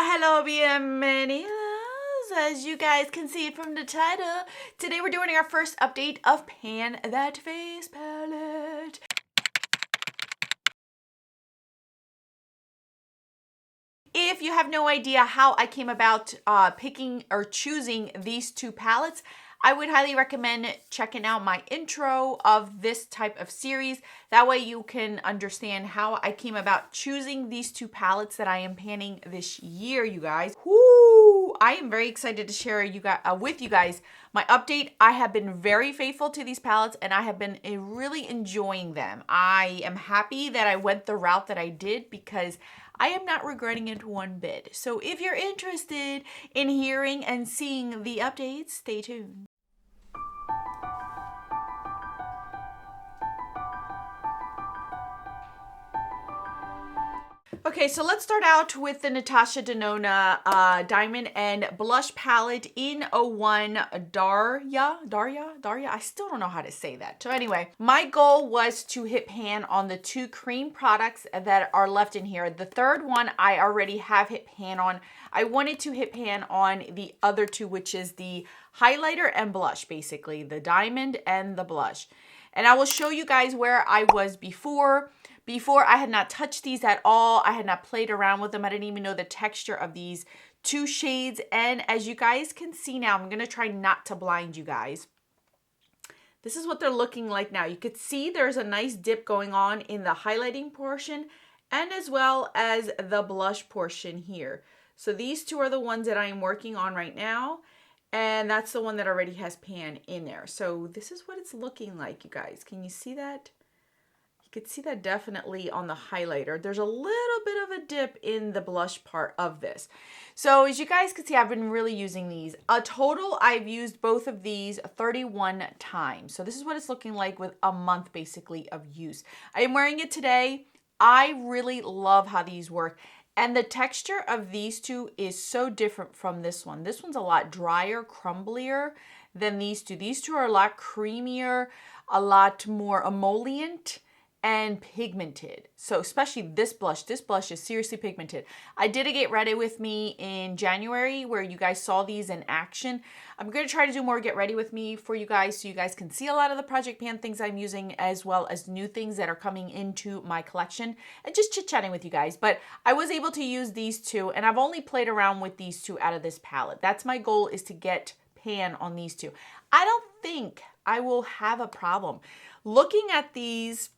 Hello, bienvenidos. As you guys can see from the title, today we're doing our first update of Pan That Face palette. If you have no idea how I came about picking or choosing these two palettes, I would highly recommend checking out my intro of this type of series. That way you can understand how I came about choosing these two palettes that I am panning this year, you guys. Woo! I am very excited to share with you guys my update. I have been very faithful to these palettes and I have been really enjoying them. I am happy that I went the route that I did because I am not regretting it one bit. So if you're interested in hearing and seeing the updates, stay tuned. Okay, so let's start out with the Natasha Denona Diamond and Blush Palette in 01 Daria. I still don't know how to say that. So anyway, my goal was to hit pan on the two cream products that are left in here. The third one I already have hit pan on. I wanted to hit pan on the other two, which is the highlighter and blush, basically, the diamond and the blush. And I will show you guys where I was before. Before, I had not touched these at all. I had not played around with them. I didn't even know the texture of these two shades. And as you guys can see now, I'm going to try not to blind you guys. This is what they're looking like now. You could see there's a nice dip going on in the highlighting portion and as well as the blush portion here. So these two are the ones that I am working on right now. And that's the one that already has pan in there. So this is what it's looking like, you guys. Can you see that? You could see that definitely on the highlighter. There's a little bit of a dip in the blush part of this. So as you guys can see, I've been really using these. A total, I've used both of these 31 times. So this is what it's looking like with a month basically of use. I am wearing it today. I really love how these work. And the texture of these two is so different from this one. This one's a lot drier, crumblier than these two. These two are a lot creamier, a lot more emollient and pigmented. So especially this blush is seriously pigmented. I did a Get Ready With Me in January where you guys saw these in action. I'm going to try to do more Get Ready With Me for you guys so you guys can see a lot of the Project Pan things I'm using as well as new things that are coming into my collection and just chit-chatting with you guys. But I was able to use these two and I've only played around with these two out of this palette. That's my goal, is to get pan on these two. I don't think I will have a problem. Looking at these,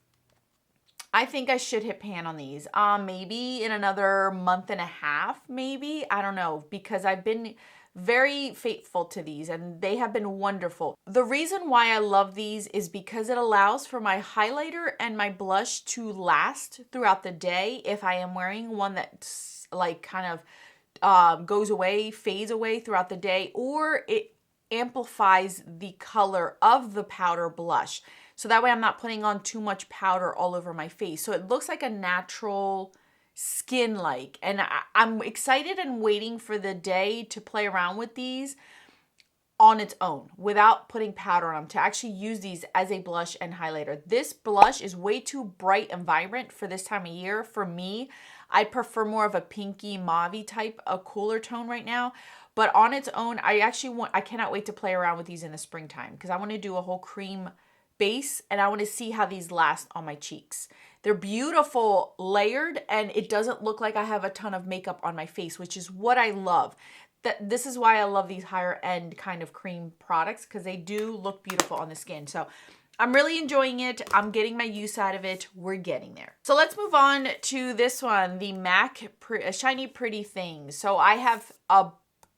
I think I should hit pan on these. Maybe in another month and a half, maybe. I don't know, because I've been very faithful to these and they have been wonderful. The reason why I love these is because it allows for my highlighter and my blush to last throughout the day if I am wearing one that's like kind of goes away, fades away throughout the day, or it amplifies the color of the powder blush. So that way I'm not putting on too much powder all over my face. So it looks like a natural skin-like. And I'm excited and waiting for the day to play around with these on its own without putting powder on them, to actually use these as a blush and highlighter. This blush is way too bright and vibrant for this time of year. For me, I prefer more of a pinky mauve type, a cooler tone right now. But on its own, I cannot wait to play around with these in the springtime because I want to do a whole cream base and I want to see how these last on my cheeks. They're beautiful layered and it doesn't look like I have a ton of makeup on my face, which is what I love. This is why I love these higher end kind of cream products, because they do look beautiful on the skin. So I'm really enjoying it. I'm getting my use out of it. We're getting there. So let's move on to this one, the MAC Shiny Pretty Things. So I have a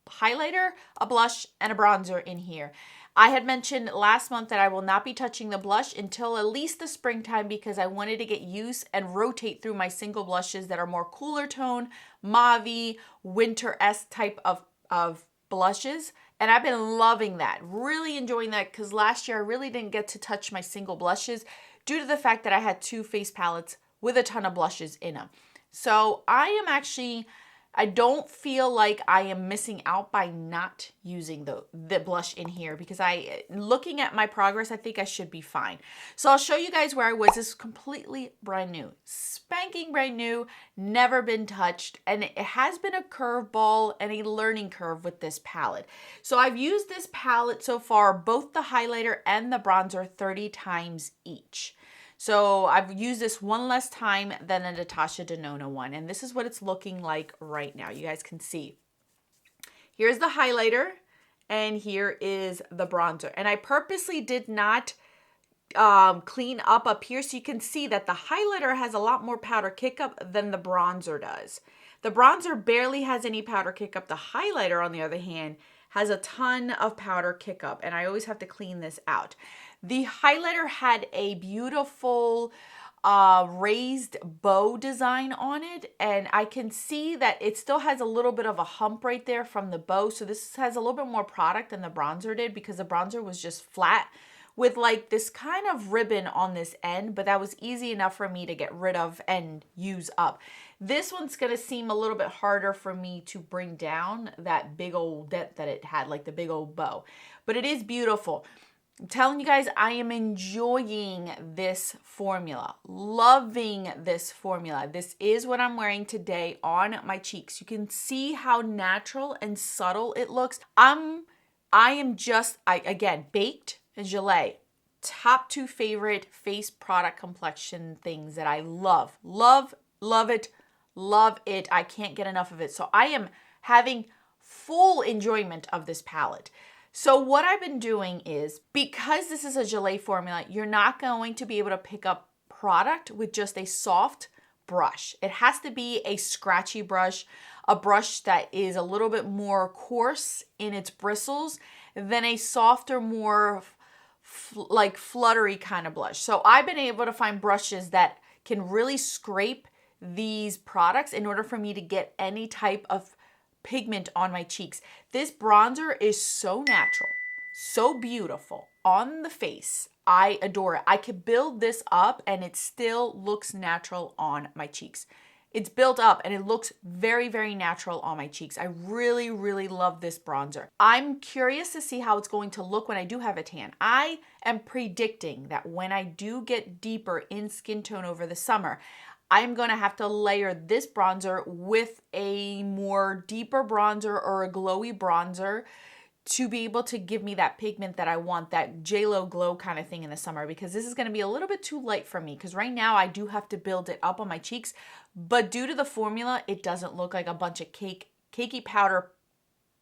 highlighter, a blush, and a bronzer in here. I had mentioned last month that I will not be touching the blush until at least the springtime because I wanted to get used and rotate through my single blushes that are more cooler tone, mauve, winter-esque type of blushes. And I've been loving that, really enjoying that, because last year I really didn't get to touch my single blushes due to the fact that I had two face palettes with a ton of blushes in them. So I am actually I don't feel like I am missing out by not using the blush in here, because looking at my progress, I think I should be fine. So I'll show you guys where I was. This is completely brand new, spanking brand new, never been touched, and it has been a curveball and a learning curve with this palette. So I've used this palette so far, both the highlighter and the bronzer, 30 times each. So I've used this one less time than the Natasha Denona one. And this is what it's looking like right now. You guys can see. Here's the highlighter and here is the bronzer. And I purposely did not clean up here, so you can see that the highlighter has a lot more powder kick up than the bronzer does. The bronzer barely has any powder kick up. The highlighter, on the other hand, has a ton of powder kick up, and I always have to clean this out. The highlighter had a beautiful raised bow design on it, and I can see that it still has a little bit of a hump right there from the bow. So this has a little bit more product than the bronzer did, because the bronzer was just flat with like this kind of ribbon on this end, but that was easy enough for me to get rid of and use up. This one's gonna seem a little bit harder for me to bring down that big old dent that it had, like the big old bow, but it is beautiful. I'm telling you guys, I am enjoying this formula, loving this formula. This is what I'm wearing today on my cheeks. You can see how natural and subtle it looks. Again, baked and gelée, top 2 favorite face product complexion things that I love. Love it, love it. I can't get enough of it. So I am having full enjoyment of this palette. So what I've been doing is, because this is a gelée formula, you're not going to be able to pick up product with just a soft brush. It has to be a scratchy brush, a brush that is a little bit more coarse in its bristles than a softer, more like fluttery kind of blush. So I've been able to find brushes that can really scrape these products in order for me to get any type of pigment on my cheeks. This bronzer is so natural, so beautiful on the face. I adore it. I could build this up and it still looks natural on my cheeks. It's built up and it looks very, very natural on my cheeks. I really, really love this bronzer. I'm curious to see how it's going to look when I do have a tan. I am predicting that when I do get deeper in skin tone over the summer, I'm going to have to layer this bronzer with a more deeper bronzer or a glowy bronzer to be able to give me that pigment that I want, that JLo glow kind of thing in the summer, because this is going to be a little bit too light for me, because right now I do have to build it up on my cheeks, but due to the formula, it doesn't look like a bunch of cakey powder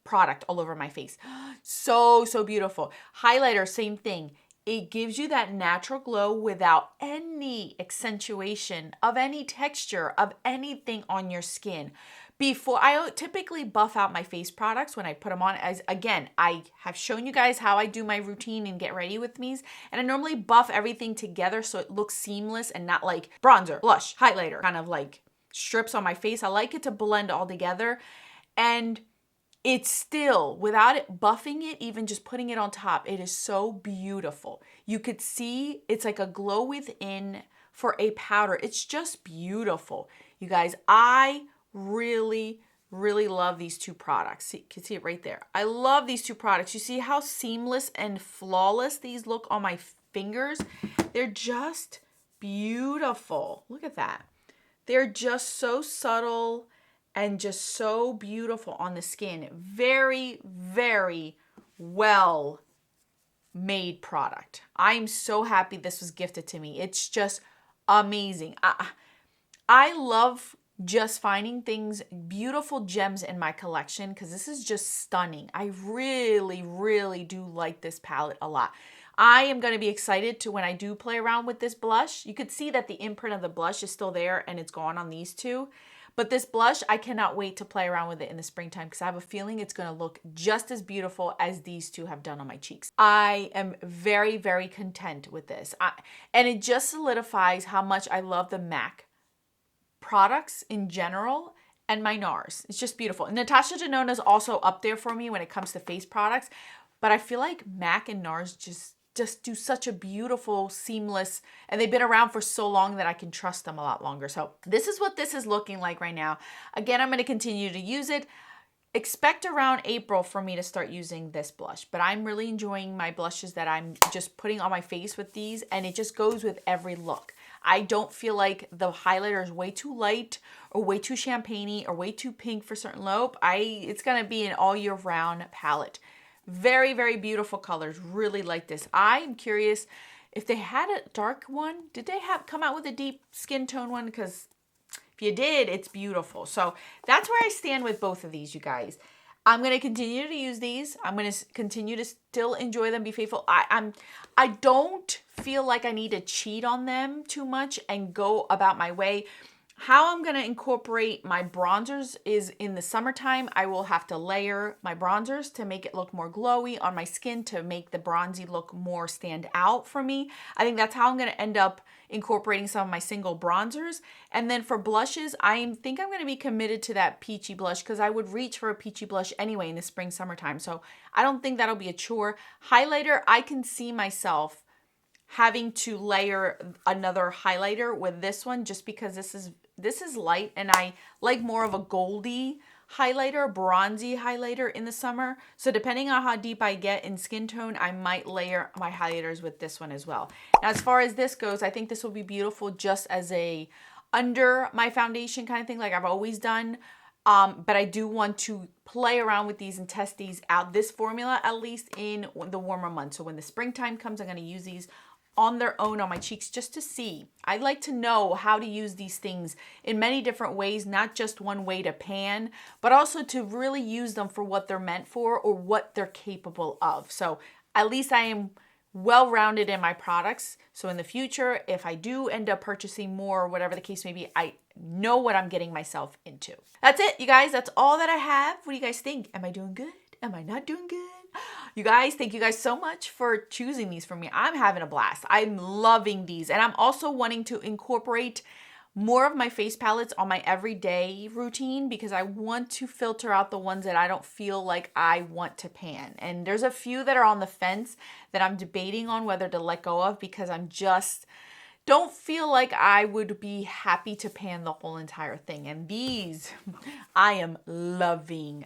product all over my face. So beautiful. Highlighter, same thing. It gives you that natural glow without any accentuation of any texture of anything on your skin. Before, I typically buff out my face products when I put them on. As again, I have shown you guys how I do my routine and get ready with these, and I normally buff everything together so it looks seamless and not like bronzer, blush, highlighter, kind of like strips on my face. I like it to blend all together, and it's still, without it buffing it, even just putting it on top, it is so beautiful. You could see it's like a glow within for a powder. It's just beautiful. You guys, I really, really love these two products. See, you can see it right there. I love these two products. You see how seamless and flawless these look on my fingers? They're just beautiful. Look at that. They're just so subtle and just so beautiful on the skin. Very, very well made product. I'm so happy this was gifted to me. It's just amazing. I love just finding things, beautiful gems in my collection, because this is just stunning. I really, really do like this palette a lot. I am going to be excited to when I do play around with this blush. You could see that the imprint of the blush is still there and it's gone on these two. But this blush, I cannot wait to play around with it in the springtime, because I have a feeling it's going to look just as beautiful as these two have done on my cheeks. I am very, very content with this. And it just solidifies how much I love the MAC products in general and my NARS. It's just beautiful. And Natasha Denona is also up there for me when it comes to face products. But I feel like MAC and NARS just just do such a beautiful, seamless, and they've been around for so long that I can trust them a lot longer. So this is what this is looking like right now. Again, I'm going to continue to use it. Expect around April for me to start using this blush, but I'm really enjoying my blushes that I'm just putting on my face with these, and it just goes with every look. I don't feel like the highlighter is way too light or way too champagne-y or way too pink for certain look. It's going to be an all year round palette. Very, very beautiful colors. Really like this. I'm curious if they had a dark one. Did they come out with a deep skin tone one? Because if you did, it's beautiful. So that's where I stand with both of these, you guys. I'm going to continue to use these. I'm going to continue to still enjoy them, be faithful. I don't feel like I need to cheat on them too much and go about my way. How I'm going to incorporate my bronzers is in the summertime, I will have to layer my bronzers to make it look more glowy on my skin, to make the bronzy look more stand out for me. I think that's how I'm going to end up incorporating some of my single bronzers. And then for blushes, I think I'm going to be committed to that peachy blush, because I would reach for a peachy blush anyway in the spring, summertime. So I don't think that'll be a chore. Highlighter, I can see myself having to layer another highlighter with this one, just because this is light and I like more of a goldy highlighter, bronzy highlighter in the summer. So depending on how deep I get in skin tone, I might layer my highlighters with this one as well. Now, as far as this goes, I think this will be beautiful just as a under my foundation kind of thing, like I've always done. But I do want to play around with these and test these out, this formula, at least in the warmer months. So when the springtime comes, I'm going to use these on their own on my cheeks just to see. I like to know how to use these things in many different ways, not just one way to pan, but also to really use them for what they're meant for or what they're capable of. So at least I am well-rounded in my products. So in the future, if I do end up purchasing more or whatever the case may be, I know what I'm getting myself into. That's it, you guys. That's all that I have. What do you guys think? Am I doing good? Am I not doing good? You guys, thank you guys so much for choosing these for me. I'm having a blast. I'm loving these. And I'm also wanting to incorporate more of my face palettes on my everyday routine, because I want to filter out the ones that I don't feel like I want to pan. And there's a few that are on the fence that I'm debating on whether to let go of, because I'm just don't feel like I would be happy to pan the whole entire thing. And these I am loving.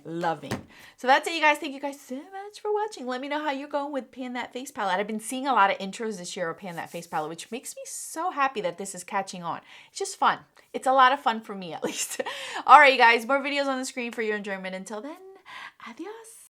So that's it, you guys. Thank you guys so much for watching. Let me know how you're going with Pan That Face Palette. I've been seeing a lot of intros this year of Pan That Face Palette, which makes me so happy that this is catching on. It's just fun. It's a lot of fun for me, at least. All right, you guys, more videos on the screen for your enjoyment. Until then, adios.